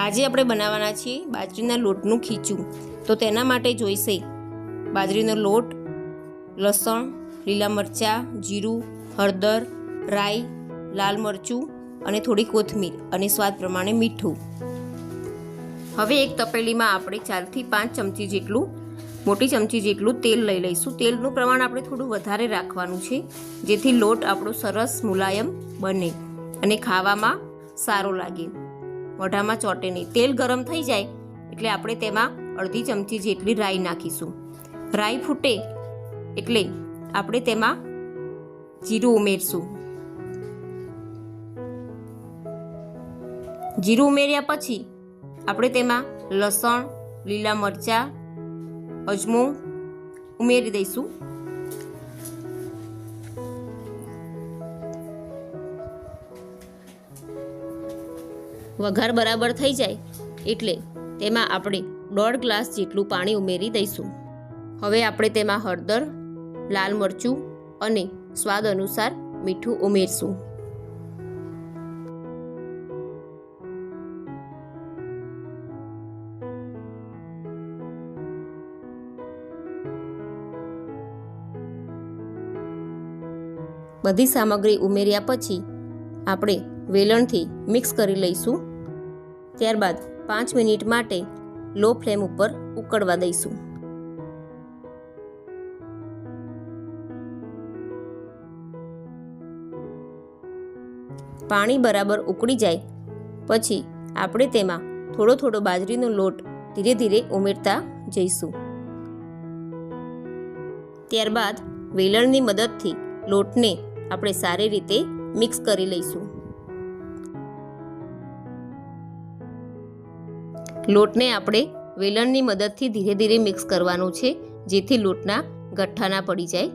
આજે આપણે બનાવવાના છીએ બાજરીના લોટનું ખીચું। તો તેના માટે જોઈશે બાજરીનો લોટ, લસણ, લીલા મરચાં, જીરું, હળદર, રાઈ, લાલ મરચું અને થોડી કોથમીર અને સ્વાદ પ્રમાણે મીઠું। હવે એક તપેલીમાં આપણે 4 થી 5 ચમચી જેટલું મોટી ચમચી જેટલું તેલ લઈ લઈશું। તેલનું પ્રમાણ આપણે થોડું વધારે રાખવાનું છે, જેથી લોટ આપણો સરસ મુલાયમ બને અને ખાવામાં સારો લાગે, મોઢામાં ચોટે નહીં। તેલ ગરમ થઈ જાય એટલે આપણે તેમાં અડધી ચમચી જેટલી રાઈ નાખીશું। રાઈ ફૂટે એટલે આપણે તેમાં જીરું ઉમેરશું। જીરું ઉમેર્યા પછી આપણે તેમાં લસણ, લીલા મરચાં, અજમો ઉમેરી દઈશું। વઘાર બરાબર થઈ જાય એટલે તેમાં આપણે 1.5 ગ્લાસ જેટલું પાણી ઉમેરી દઈશું। હવે આપણે તેમાં હળદર, લાલ મરચું અને સ્વાદ અનુસાર મીઠું ઉમેરશું। બધી સામગ્રી ઉમેર્યા પછી આપણે વેલણથી મિક્સ કરી લઈશું। ત્યારબાદ 5 મિનિટ માટે લો ફ્લેમ ઉપર ઉકળવા દઈશું। પાણી બરાબર ઉકળી જાય પછી આપણે તેમાં થોડો થોડો બાજરીનો લોટ ધીરે ધીરે ઉમેરતા જઈશું। ત્યારબાદ વેલણની મદદથી લોટને આપણે સારી રીતે મિક્સ કરી લઈશું। લોટને આપણે વેલણની મદદથી ધીરે ધીરે મિક્સ કરવાનું છે, જેથી લોટના ગઠ્ઠા ના પડી જાય।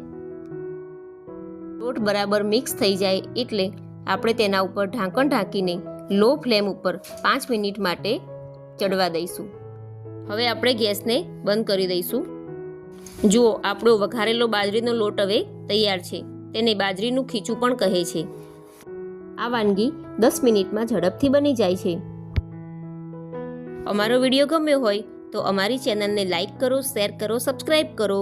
લોટ બરાબર મિક્સ થઈ જાય એટલે આપણે તેના ઉપર ઢાંકણ ઢાંકીને લો ફ્લેમ ઉપર 5 મિનિટ માટે ચડવા દઈશું। હવે આપણે ગેસને બંધ કરી દઈશું। જુઓ, આપણો વઘારેલો બાજરીનો લોટ હવે તૈયાર છે। તેને બાજરીનું ખીચું પણ કહે છે। આ વાનગી 10 મિનિટમાં ઝડપથી બની જાય છે। અમારો વિડીયો ગમ્યો હોય તો અમારી ચેનલને લાઈક કરો, શેર કરો, સબસ્ક્રાઈબ કરો।